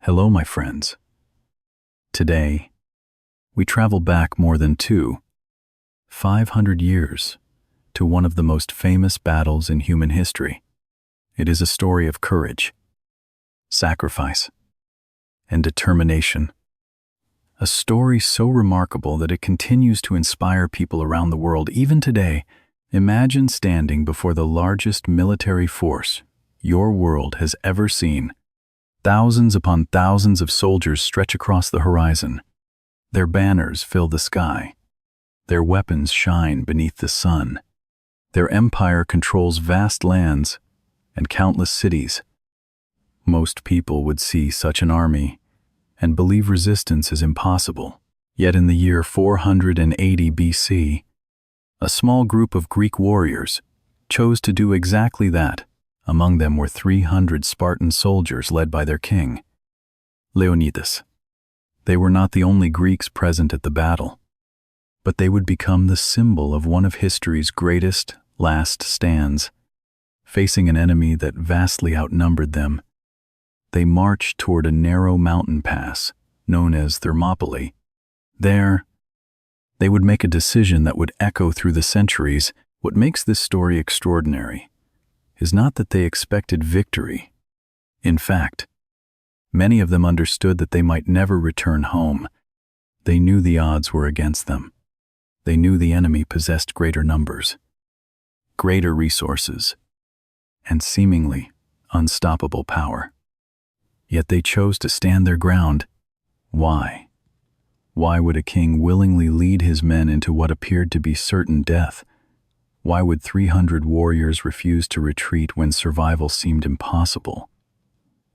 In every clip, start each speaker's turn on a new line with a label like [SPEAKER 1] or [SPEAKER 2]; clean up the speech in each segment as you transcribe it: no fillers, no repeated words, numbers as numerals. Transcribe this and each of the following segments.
[SPEAKER 1] Hello, my friends. Today, we travel back more than 500 years to one of the most famous battles in human history. It is a story of courage, sacrifice, and determination. A story so remarkable that it continues to inspire people around the world even today. Imagine standing before the largest military force your world has ever seen. Thousands upon thousands of soldiers stretch across the horizon. Their banners fill the sky. Their weapons shine beneath the sun. Their empire controls vast lands and countless cities. Most people would see such an army and believe resistance is impossible. Yet in the year 480 BC, a small group of Greek warriors chose to do exactly that. Among them were 300 Spartan soldiers led by their king, Leonidas. They were not the only Greeks present at the battle, but they would become the symbol of one of history's greatest last stands. Facing an enemy that vastly outnumbered them, they marched toward a narrow mountain pass known as Thermopylae. There, they would make a decision that would echo through the centuries. What makes this story extraordinary is not that they expected victory. In fact, many of them understood that they might never return home. They knew the odds were against them. They knew the enemy possessed greater numbers, greater resources, and seemingly unstoppable power. Yet they chose to stand their ground. Why? Why would a king willingly lead his men into what appeared to be certain death? Why would 300 warriors refuse to retreat when survival seemed impossible?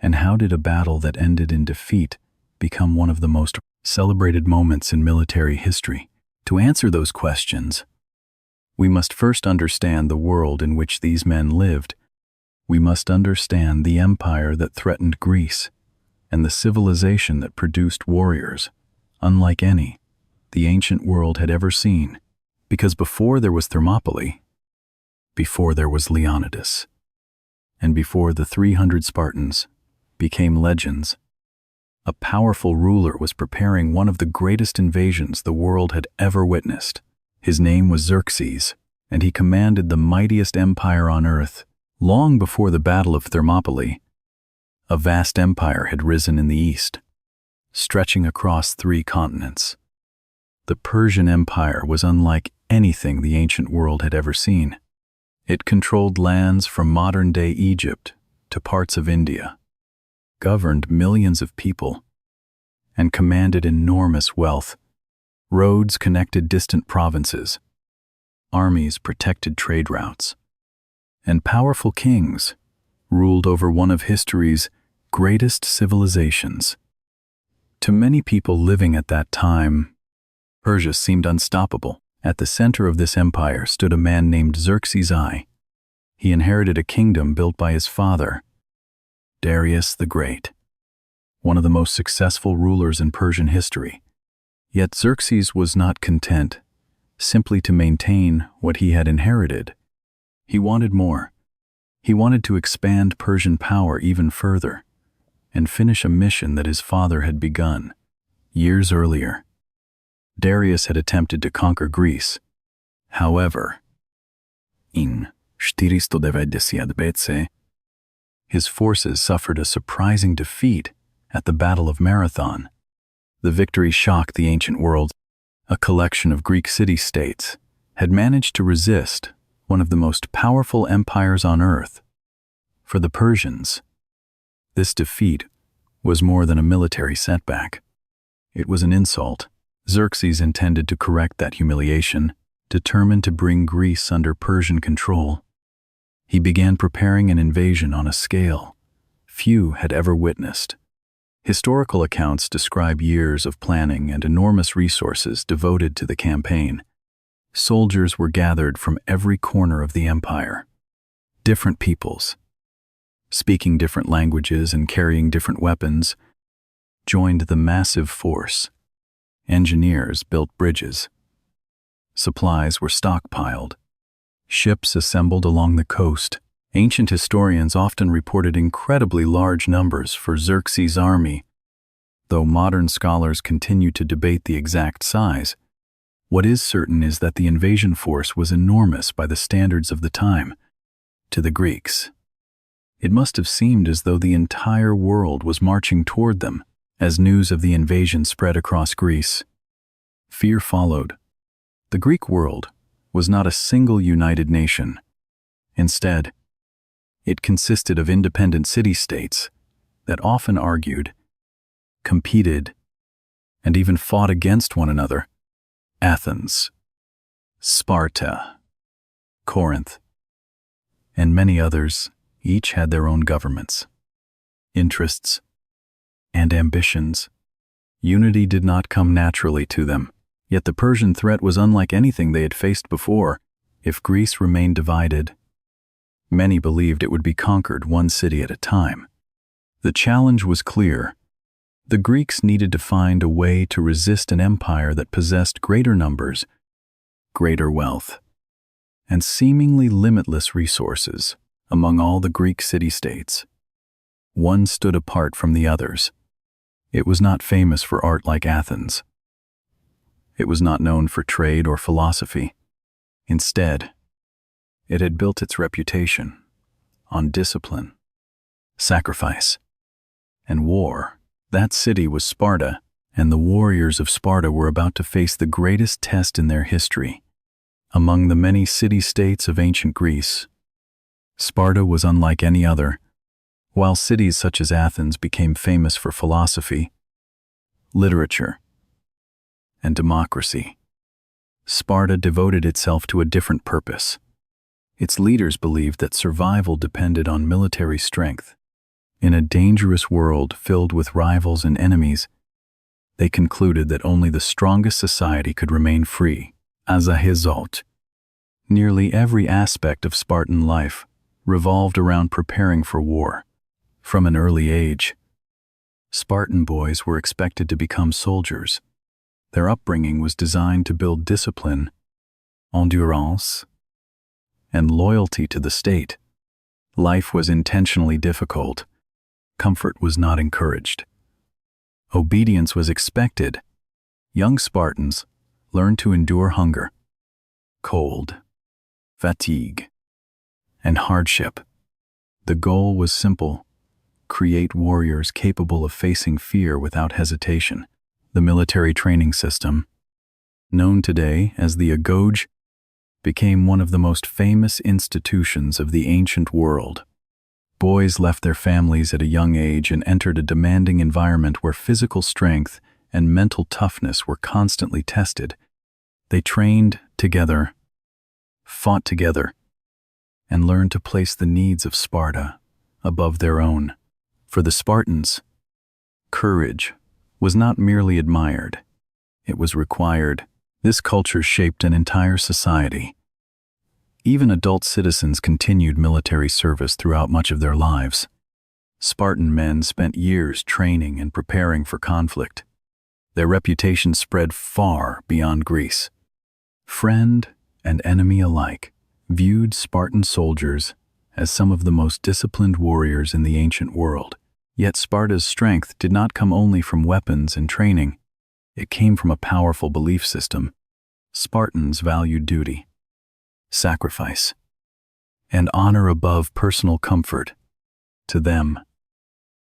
[SPEAKER 1] And how did a battle that ended in defeat become one of the most celebrated moments in military history? To answer those questions, we must first understand the world in which these men lived. We must understand the empire that threatened Greece and the civilization that produced warriors, unlike any the ancient world had ever seen. Because before there was Thermopylae, before there was Leonidas, and before the 300 Spartans became legends, a powerful ruler was preparing one of the greatest invasions the world had ever witnessed. His name was Xerxes, and he commanded the mightiest empire on earth. Long before the Battle of Thermopylae, a vast empire had risen in the east, stretching across 3 continents. The Persian Empire was unlike anything the ancient world had ever seen. It controlled lands from modern-day Egypt to parts of India, governed millions of people, and commanded enormous wealth. Roads connected distant provinces, armies protected trade routes, and powerful kings ruled over one of history's greatest civilizations. To many people living at that time, Persia seemed unstoppable. At the center of this empire stood a man named Xerxes I. He inherited a kingdom built by his father, Darius the Great, one of the most successful rulers in Persian history. Yet Xerxes was not content simply to maintain what he had inherited. He wanted more. He wanted to expand Persian power even further and finish a mission that his father had begun. Years earlier, Darius had attempted to conquer Greece. However, in 490 BC, his forces suffered a surprising defeat at the Battle of Marathon. The victory shocked the ancient world. A collection of Greek city-states had managed to resist one of the most powerful empires on earth. For the Persians, this defeat was more than a military setback. It was an insult. Xerxes intended to correct that humiliation, determined to bring Greece under Persian control. He began preparing an invasion on a scale few had ever witnessed. Historical accounts describe years of planning and enormous resources devoted to the campaign. Soldiers were gathered from every corner of the empire. Different peoples, speaking different languages and carrying different weapons, joined the massive force. Engineers built bridges. Supplies were stockpiled. Ships assembled along the coast. Ancient historians often reported incredibly large numbers for Xerxes' army Though modern scholars continue to debate the exact size, what is certain is that the invasion force was enormous by the standards of the time. To the Greeks, it must have seemed as though the entire world was marching toward them. As news of the invasion spread across Greece, fear followed. The Greek world was not a single united nation. Instead, it consisted of independent city-states that often argued, competed, and even fought against one another. Athens, Sparta, Corinth, and many others each had their own governments, interests, and ambitions. Unity did not come naturally to them, yet the Persian threat was unlike anything they had faced before. If Greece remained divided, many believed it would be conquered one city at a time. The challenge was clear. The Greeks needed to find a way to resist an empire that possessed greater numbers, greater wealth, and seemingly limitless resources. Among all the Greek city-states, one stood apart from the others. It was not famous for art like Athens. It was not known for trade or philosophy. Instead, it had built its reputation on discipline, sacrifice, and war. That city was Sparta, and the warriors of Sparta were about to face the greatest test in their history. Among the many city-states of ancient Greece, Sparta was unlike any other. While cities such as Athens became famous for philosophy, literature, and democracy, Sparta devoted itself to a different purpose. Its leaders believed that survival depended on military strength. In a dangerous world filled with rivals and enemies, they concluded that only the strongest society could remain free. As a result, nearly every aspect of Spartan life revolved around preparing for war. From an early age, Spartan boys were expected to become soldiers. Their upbringing was designed to build discipline, endurance, and loyalty to the state. Life was intentionally difficult. Comfort was not encouraged. Obedience was expected. Young Spartans learned to endure hunger, cold, fatigue, and hardship. The goal was simple: create warriors capable of facing fear without hesitation. The military training system, known today as the Agoj, became one of the most famous institutions of the ancient world. Boys left their families at a young age and entered a demanding environment where physical strength and mental toughness were constantly tested. They trained together, fought together, and learned to place the needs of Sparta above their own. For the Spartans, courage was not merely admired, it was required. This culture shaped an entire society. Even adult citizens continued military service throughout much of their lives. Spartan men spent years training and preparing for conflict. Their reputation spread far beyond Greece. Friend and enemy alike viewed Spartan soldiers as some of the most disciplined warriors in the ancient world. Yet Sparta's strength did not come only from weapons and training. It came from a powerful belief system. Spartans valued duty, sacrifice, and honor above personal comfort. To them,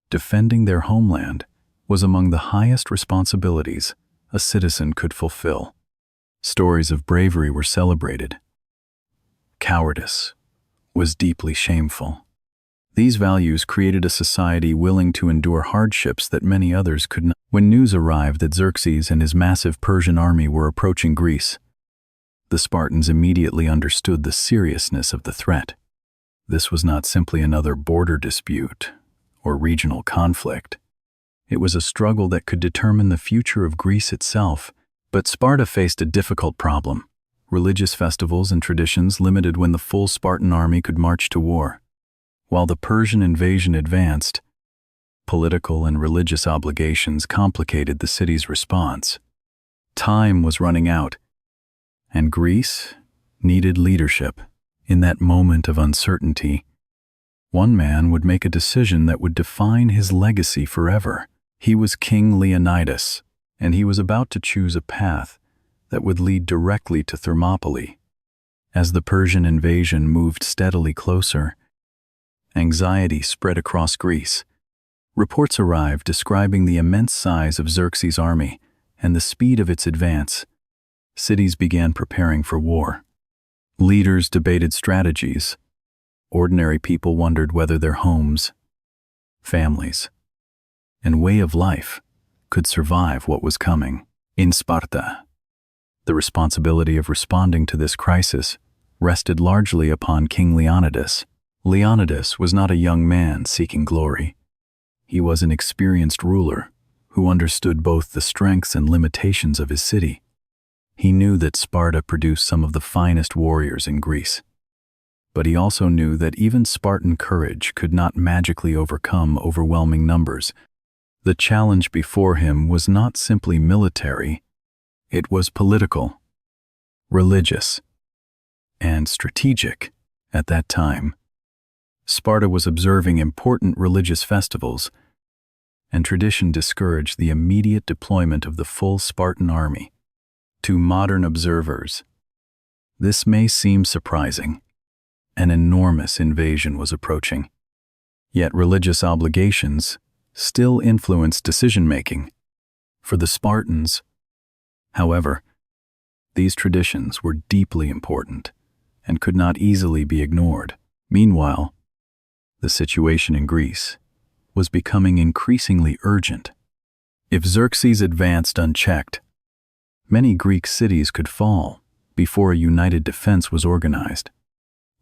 [SPEAKER 1] defending their homeland was among the highest responsibilities a citizen could fulfill. Stories of bravery were celebrated. Cowardice was deeply shameful. These values created a society willing to endure hardships that many others could not. When news arrived that Xerxes and his massive Persian army were approaching Greece, the Spartans immediately understood the seriousness of the threat. This was not simply another border dispute or regional conflict. It was a struggle that could determine the future of Greece itself. But Sparta faced a difficult problem. Religious festivals and traditions limited when the full Spartan army could march to war. While the Persian invasion advanced, political and religious obligations complicated the city's response. Time was running out, and Greece needed leadership. In that moment of uncertainty, one man would make a decision that would define his legacy forever. He was King Leonidas, and he was about to choose a path that would lead directly to Thermopylae. As the Persian invasion moved steadily closer, anxiety spread across Greece. Reports arrived describing the immense size of Xerxes' army and the speed of its advance. Cities began preparing for war. Leaders debated strategies. Ordinary people wondered whether their homes, families, and way of life could survive what was coming. In Sparta, the responsibility of responding to this crisis rested largely upon King Leonidas. Leonidas was not a young man seeking glory. He was an experienced ruler who understood both the strengths and limitations of his city. He knew that Sparta produced some of the finest warriors in Greece. But he also knew that even Spartan courage could not magically overcome overwhelming numbers. The challenge before him was not simply military, it was political, religious, and strategic. At that time, Sparta was observing important religious festivals, and tradition discouraged the immediate deployment of the full Spartan army. To modern observers, this may seem surprising. An enormous invasion was approaching. Yet religious obligations still influenced decision-making. For the Spartans, however, these traditions were deeply important and could not easily be ignored. Meanwhile, the situation in Greece was becoming increasingly urgent. If Xerxes advanced unchecked, many Greek cities could fall before a united defense was organized.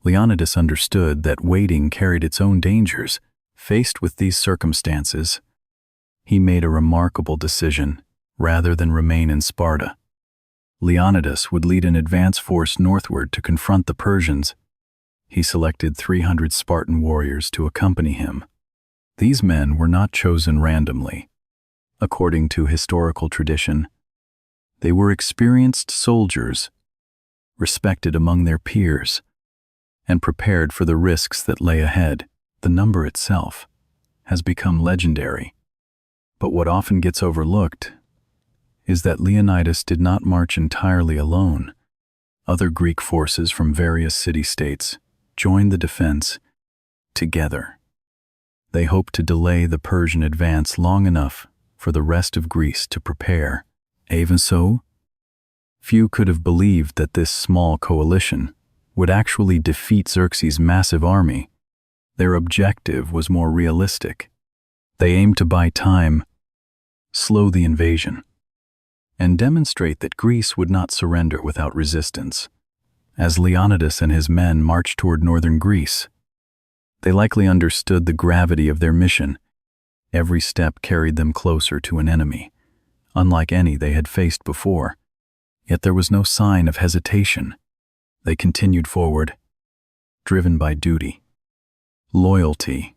[SPEAKER 1] Leonidas understood that waiting carried its own dangers. Faced with these circumstances, he made a remarkable decision. Rather than remain in Sparta, Leonidas would lead an advance force northward to confront the Persians. He selected 300 Spartan warriors to accompany him. These men were not chosen randomly. According to historical tradition, they were experienced soldiers, respected among their peers, and prepared for the risks that lay ahead. The number itself has become legendary. But what often gets overlooked is that Leonidas did not march entirely alone. Other Greek forces from various city-states joined the defense together. They hoped to delay the Persian advance long enough for the rest of Greece to prepare. Even so, few could have believed that this small coalition would actually defeat Xerxes' massive army. Their objective was more realistic. They aimed to buy time, slow the invasion, and demonstrate that Greece would not surrender without resistance. As Leonidas and his men marched toward northern Greece, they likely understood the gravity of their mission. Every step carried them closer to an enemy, unlike any they had faced before. Yet there was no sign of hesitation. They continued forward, driven by duty, loyalty,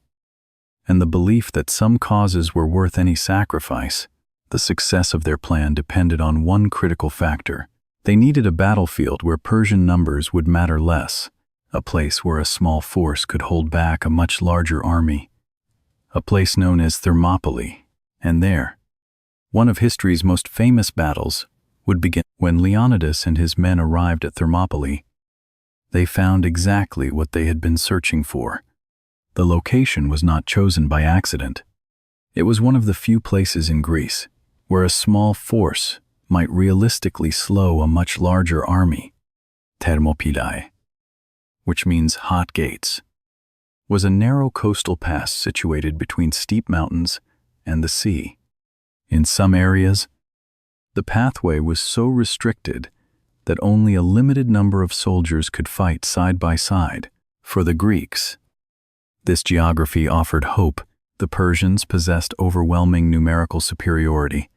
[SPEAKER 1] and the belief that some causes were worth any sacrifice. The success of their plan depended on one critical factor. They needed a battlefield where Persian numbers would matter less, a place where a small force could hold back a much larger army, a place known as Thermopylae. And there, one of history's most famous battles would begin. When Leonidas and his men arrived at Thermopylae, they found exactly what they had been searching for. The location was not chosen by accident. It was one of the few places in Greece where a small force might realistically slow a much larger army. Thermopylae, which means hot gates, was a narrow coastal pass situated between steep mountains and the sea. In some areas, the pathway was so restricted that only a limited number of soldiers could fight side by side. For the Greeks, this geography offered hope. The Persians possessed overwhelming numerical superiority.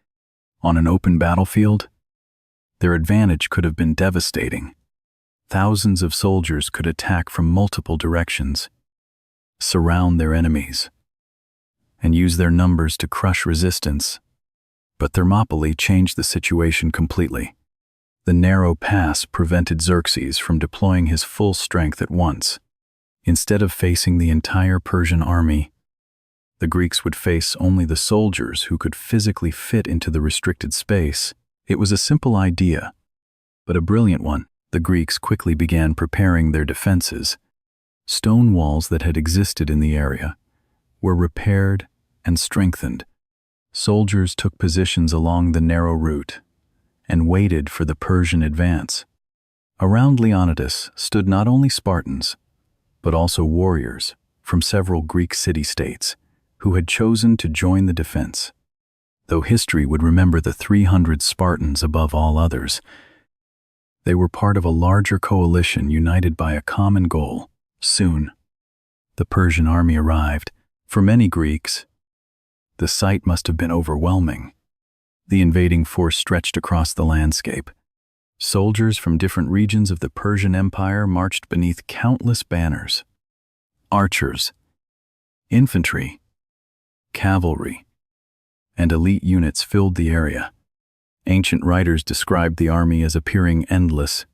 [SPEAKER 1] On an open battlefield, their advantage could have been devastating. Thousands of soldiers could attack from multiple directions, surround their enemies, and use their numbers to crush resistance. But Thermopylae changed the situation completely. The narrow pass prevented Xerxes from deploying his full strength at once. Instead of facing the entire Persian army, The Greeks would face only the soldiers who could physically fit into the restricted space. It was a simple idea, but a brilliant one. The Greeks quickly began preparing their defenses. Stone walls that had existed in the area were repaired and strengthened. Soldiers took positions along the narrow route and waited for the Persian advance. Around Leonidas stood not only Spartans, but also warriors from several Greek city-states who had chosen to join the defense. Though history would remember the 300 Spartans above all others, they were part of a larger coalition united by a common goal. Soon, the Persian army arrived. For many Greeks, the sight must have been overwhelming. The invading force stretched across the landscape. Soldiers from different regions of the Persian Empire marched beneath countless banners. Archers, infantry, cavalry, and elite units filled the area. Ancient writers described the army as appearing endless.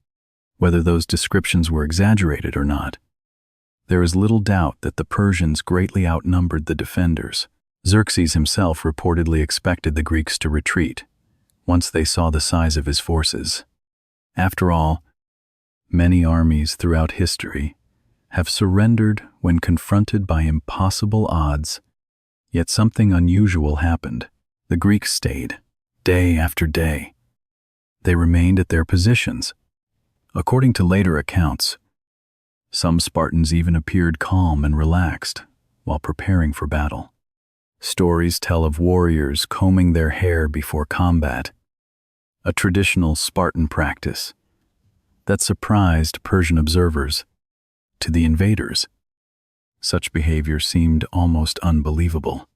[SPEAKER 1] Whether those descriptions were exaggerated or not, there is little doubt that the Persians greatly outnumbered the defenders. Xerxes himself reportedly expected the Greeks to retreat once they saw the size of his forces. After all, many armies throughout history have surrendered when confronted by impossible odds. Yet something unusual happened. The Greeks stayed, day after day. They remained at their positions. According to later accounts, some Spartans even appeared calm and relaxed while preparing for battle. Stories tell of warriors combing their hair before combat, a traditional Spartan practice that surprised Persian observers. To the invaders, such behavior seemed almost unbelievable.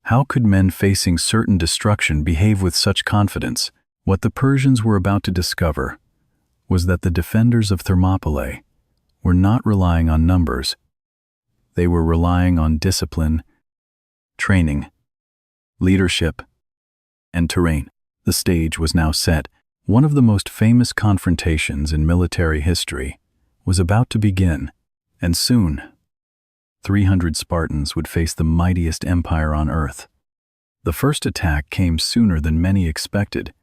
[SPEAKER 1] How could men facing certain destruction behave with such confidence? What the Persians were about to discover was that the defenders of Thermopylae were not relying on numbers. They were relying on discipline, training, leadership, and terrain. The stage was now set. One of the most famous confrontations in military history was about to begin, and soon, 300 Spartans would face the mightiest empire on earth. The first attack came sooner than many expected.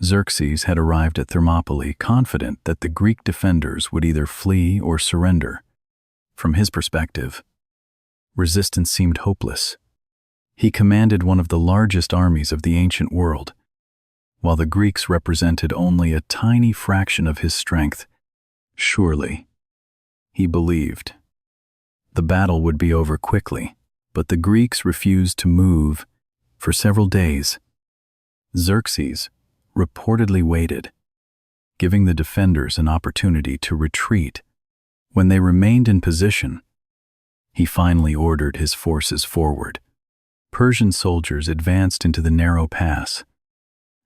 [SPEAKER 1] Xerxes had arrived at Thermopylae confident that the Greek defenders would either flee or surrender. From his perspective, resistance seemed hopeless. He commanded one of the largest armies of the ancient world, while the Greeks represented only a tiny fraction of his strength. Surely, he believed, the battle would be over quickly, but the Greeks refused to move for several days. Xerxes reportedly waited, giving the defenders an opportunity to retreat. When they remained in position, he finally ordered his forces forward. Persian soldiers advanced into the narrow pass,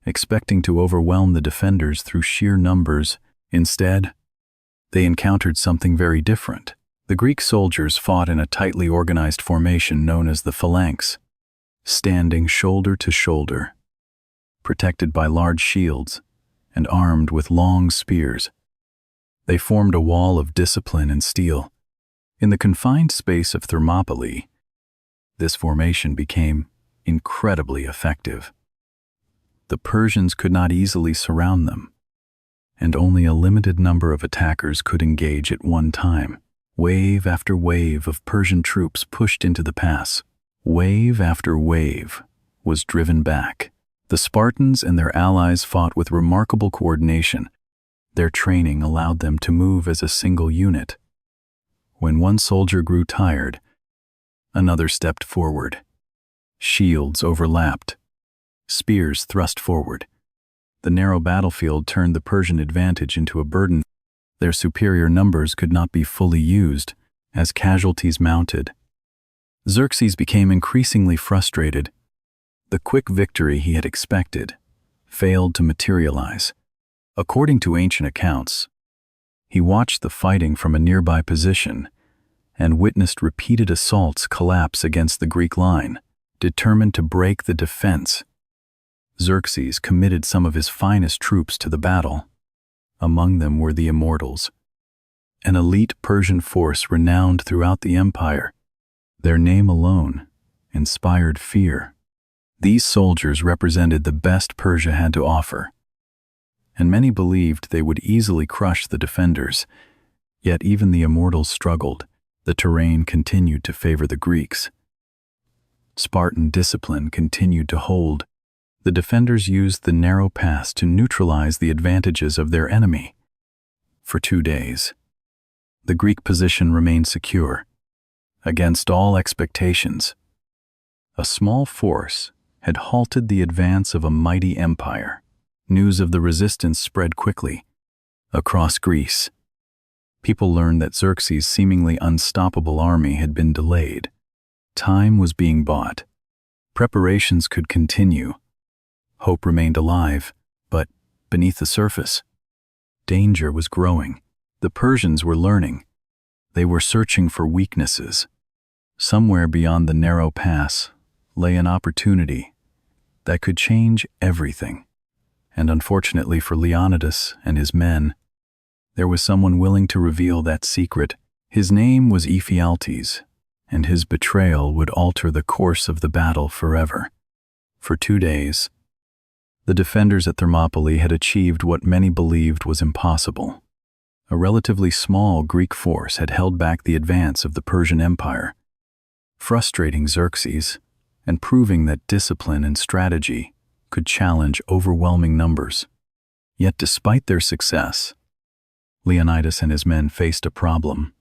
[SPEAKER 1] expecting to overwhelm the defenders through sheer numbers. Instead, they encountered something very different. The Greek soldiers fought in a tightly organized formation known as the phalanx, standing shoulder to shoulder, protected by large shields and armed with long spears. They formed a wall of discipline and steel. In the confined space of Thermopylae, this formation became incredibly effective. The Persians could not easily surround them, and only a limited number of attackers could engage at one time. Wave after wave of Persian troops pushed into the pass. Wave after wave was driven back. The Spartans and their allies fought with remarkable coordination. Their training allowed them to move as a single unit. When one soldier grew tired, another stepped forward. Shields overlapped. Spears thrust forward. The narrow battlefield turned the Persian advantage into a burden. Their superior numbers could not be fully used as casualties mounted. Xerxes became increasingly frustrated. The quick victory he had expected failed to materialize. According to ancient accounts, he watched the fighting from a nearby position and witnessed repeated assaults collapse against the Greek line. Determined to break the defense, Xerxes committed some of his finest troops to the battle. Among them were the Immortals, an elite Persian force renowned throughout the empire. Their name alone inspired fear. These soldiers represented the best Persia had to offer, and many believed they would easily crush the defenders. Yet even the immortals struggled. The terrain continued to favor the Greeks. Spartan discipline continued to hold. The defenders used the narrow pass to neutralize the advantages of their enemy. For 2 days, the Greek position remained secure. Against all expectations, a small force had halted the advance of a mighty empire. News of the resistance spread quickly across Greece. People learned that Xerxes' seemingly unstoppable army had been delayed. Time was being bought. Preparations could continue. Hope remained alive, but beneath the surface, danger was growing. The Persians were learning. They were searching for weaknesses. Somewhere beyond the narrow pass lay an opportunity that could change everything. And unfortunately for Leonidas and his men, there was someone willing to reveal that secret. His name was Ephialtes, and his betrayal would alter the course of the battle forever. For 2 days, the defenders at Thermopylae had achieved what many believed was impossible. A relatively small Greek force had held back the advance of the Persian Empire, frustrating Xerxes and proving that discipline and strategy could challenge overwhelming numbers. Yet despite their success, Leonidas and his men faced a problem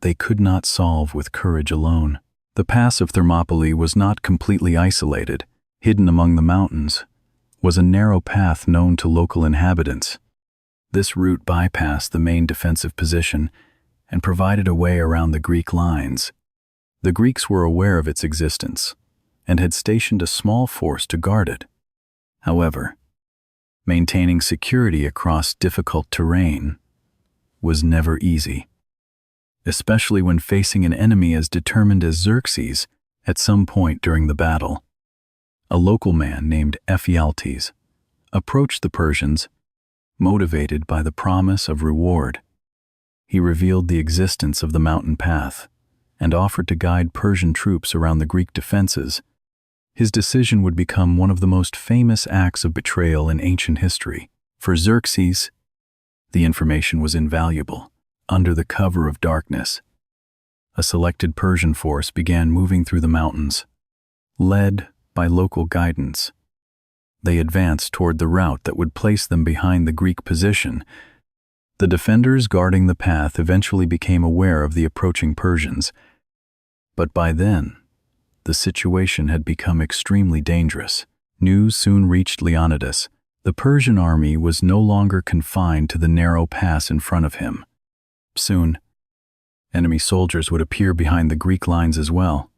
[SPEAKER 1] they could not solve with courage alone. The pass of Thermopylae was not completely isolated. Hidden among the mountains was a narrow path known to local inhabitants. This route bypassed the main defensive position and provided a way around the Greek lines. The Greeks were aware of its existence and had stationed a small force to guard it. However, maintaining security across difficult terrain was never easy, especially when facing an enemy as determined as Xerxes. At some point during the battle, a local man named Ephialtes approached the Persians, motivated by the promise of reward. He revealed the existence of the mountain path and offered to guide Persian troops around the Greek defenses. His decision would become one of the most famous acts of betrayal in ancient history. For Xerxes, the information was invaluable. Under the cover of darkness, a selected Persian force began moving through the mountains. Led by local guidance, they advanced toward the route that would place them behind the Greek position. The defenders guarding the path eventually became aware of the approaching Persians, but by then, the situation had become extremely dangerous. News soon reached Leonidas. The Persian army was no longer confined to the narrow pass in front of him. Soon, enemy soldiers would appear behind the Greek lines as well.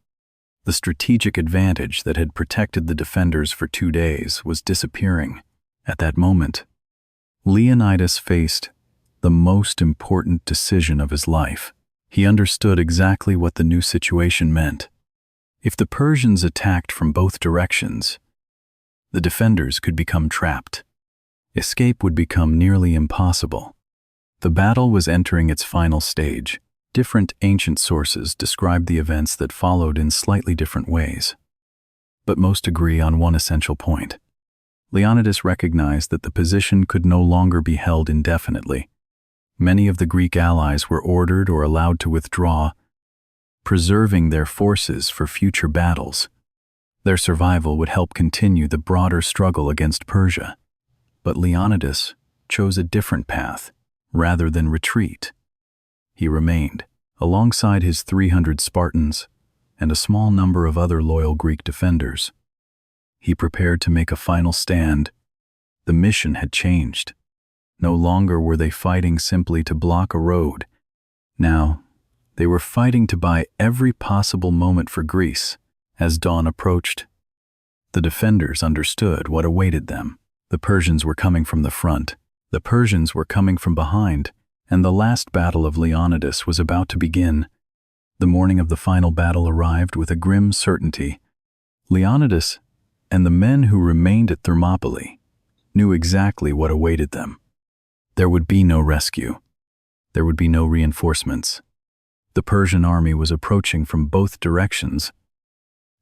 [SPEAKER 1] The strategic advantage that had protected the defenders for 2 days was disappearing. At that moment, Leonidas faced the most important decision of his life. He understood exactly what the new situation meant. If the Persians attacked from both directions, the defenders could become trapped. Escape would become nearly impossible. The battle was entering its final stage. Different ancient sources describe the events that followed in slightly different ways, but most agree on one essential point. Leonidas recognized that the position could no longer be held indefinitely. Many of the Greek allies were ordered or allowed to withdraw, preserving their forces for future battles. Their survival would help continue the broader struggle against Persia. But Leonidas chose a different path. Rather than retreat, he remained, alongside his 300 Spartans and a small number of other loyal Greek defenders. He prepared to make a final stand. The mission had changed. No longer were they fighting simply to block a road. Now, they were fighting to buy every possible moment for Greece. As dawn approached, the defenders understood what awaited them. The Persians were coming from the front. The Persians were coming from behind, and the last battle of Leonidas was about to begin. The morning of the final battle arrived with a grim certainty. Leonidas and the men who remained at Thermopylae knew exactly what awaited them. There would be no rescue. There would be no reinforcements. The Persian army was approaching from both directions,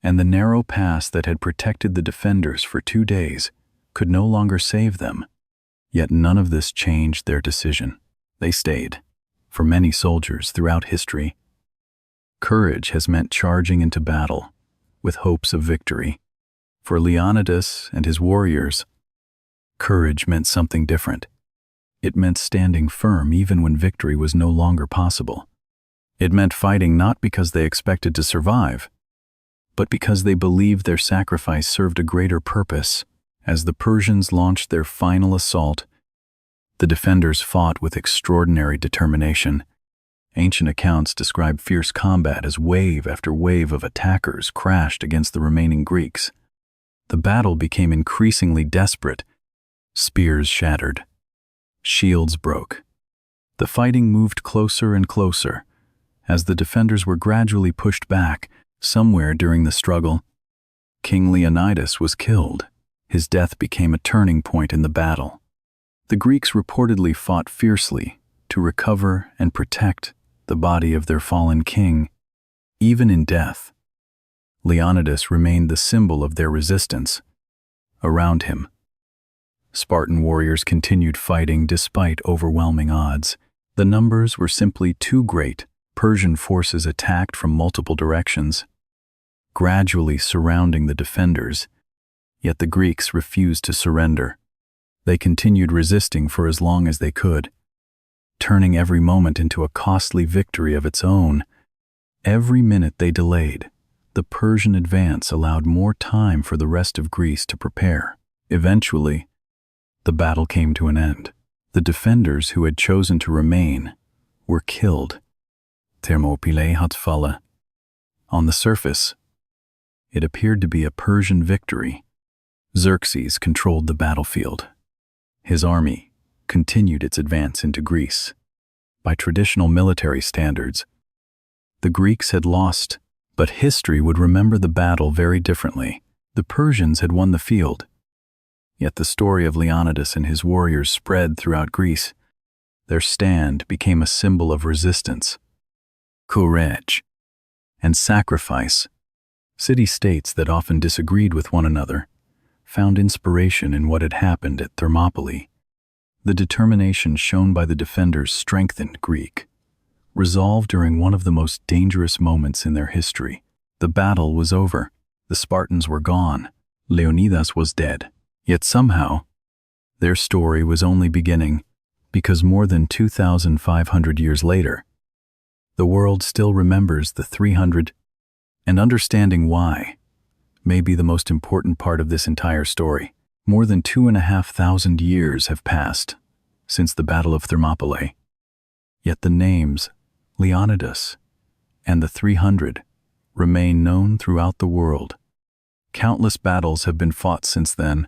[SPEAKER 1] and the narrow pass that had protected the defenders for 2 days could no longer save them. Yet none of this changed their decision. They stayed. For many soldiers throughout history, courage has meant charging into battle with hopes of victory. For Leonidas and his warriors, courage meant something different. It meant standing firm even when victory was no longer possible. It meant fighting not because they expected to survive, but because they believed their sacrifice served a greater purpose. As the Persians launched their final assault, the defenders fought with extraordinary determination. Ancient accounts describe fierce combat as wave after wave of attackers crashed against the remaining Greeks. The battle became increasingly desperate. Spears shattered. Shields broke. The fighting moved closer and closer. As the defenders were gradually pushed back, somewhere during the struggle, King Leonidas was killed. His death became a turning point in the battle. The Greeks reportedly fought fiercely to recover and protect the body of their fallen king. Even in death, Leonidas remained the symbol of their resistance. Around him, Spartan warriors continued fighting despite overwhelming odds. The numbers were simply too great. Persian forces attacked from multiple directions, gradually surrounding the defenders. Yet the Greeks refused to surrender. They continued resisting for as long as they could, turning every moment into a costly victory of its own. Every minute they delayed, the Persian advance allowed more time for the rest of Greece to prepare. Eventually, the battle came to an end. The defenders who had chosen to remain were killed. Thermopylae had fallen. On the surface, it appeared to be a Persian victory. Xerxes controlled the battlefield. His army continued its advance into Greece. By traditional military standards, the Greeks had lost, but history would remember the battle very differently. The Persians had won the field. Yet the story of Leonidas and his warriors spread throughout Greece. Their stand became a symbol of resistance, courage, and sacrifice. City-states that often disagreed with one another found inspiration in what had happened at Thermopylae. The determination shown by the defenders strengthened Greek resolve during one of the most dangerous moments in their history. The battle was over. The Spartans were gone. Leonidas was dead. Yet somehow, their story was only beginning, because more than 2,500 years later, the world still remembers the 300, and understanding why may be the most important part of this entire story. More than 2,500 years have passed since the Battle of Thermopylae, yet the names Leonidas and the 300 remain known throughout the world. Countless battles have been fought since then.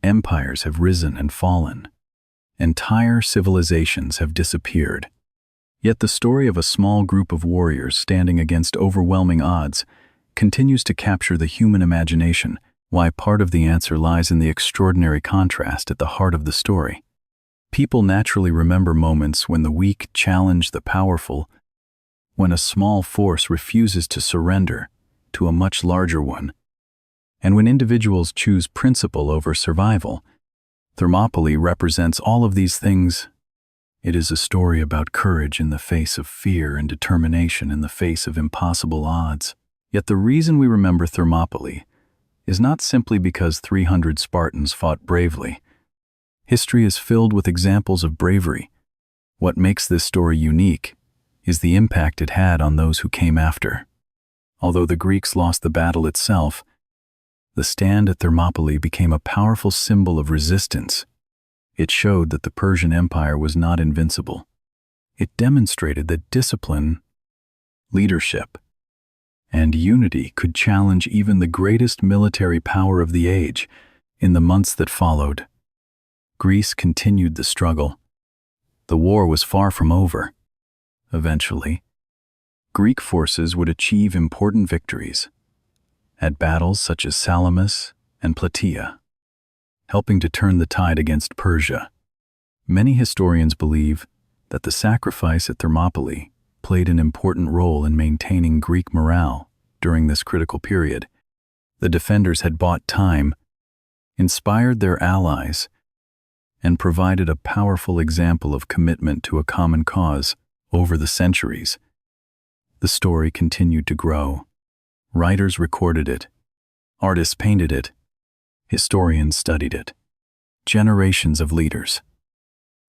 [SPEAKER 1] Empires have risen and fallen. Entire civilizations have disappeared. Yet the story of a small group of warriors standing against overwhelming odds continues to capture the human imagination. Why part of the answer lies in the extraordinary contrast at the heart of the story. People naturally remember moments when the weak challenge the powerful, when a small force refuses to surrender to a much larger one, and when individuals choose principle over survival. Thermopylae represents all of these things. It is a story about courage in the face of fear and determination in the face of impossible odds. Yet the reason we remember Thermopylae is not simply because 300 Spartans fought bravely. History is filled with examples of bravery. What makes this story unique is the impact it had on those who came after. Although the Greeks lost the battle itself, the stand at Thermopylae became a powerful symbol of resistance. It showed that the Persian Empire was not invincible. It demonstrated that discipline, leadership, and unity could challenge even the greatest military power of the age. In the months that followed, Greece continued the struggle. The war was far from over. Eventually, Greek forces would achieve important victories at battles such as Salamis and Plataea, helping to turn the tide against Persia. Many historians believe that the sacrifice at Thermopylae played an important role in maintaining Greek morale during this critical period. The defenders had bought time, inspired their allies, and provided a powerful example of commitment to a common cause. Over the centuries, the story continued to grow. Writers recorded it, artists painted it, historians studied it. Generations of leaders,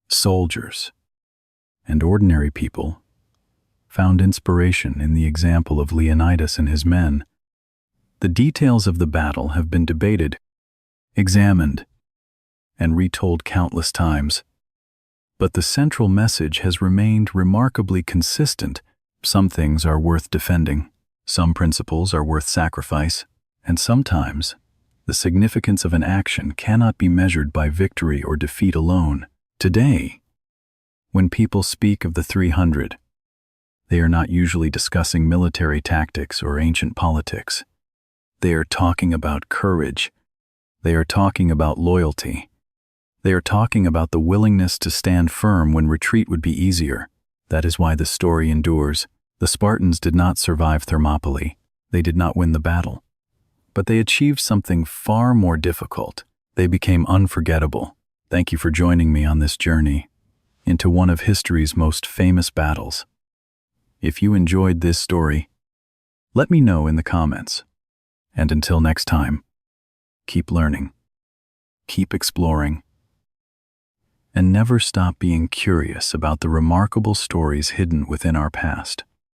[SPEAKER 1] soldiers, and ordinary people found inspiration in the example of Leonidas and his men. The details of the battle have been debated, examined, and retold countless times. But the central message has remained remarkably consistent. Some things are worth defending, some principles are worth sacrifice, and sometimes the significance of an action cannot be measured by victory or defeat alone. Today, when people speak of the 300, they are not usually discussing military tactics or ancient politics. They are talking about courage. They are talking about loyalty. They are talking about the willingness to stand firm when retreat would be easier. That is why the story endures. The Spartans did not survive Thermopylae. They did not win the battle. But they achieved something far more difficult. They became unforgettable. Thank you for joining me on this journey into one of history's most famous battles. If you enjoyed this story, let me know in the comments. And until next time, keep learning, keep exploring, and never stop being curious about the remarkable stories hidden within our past.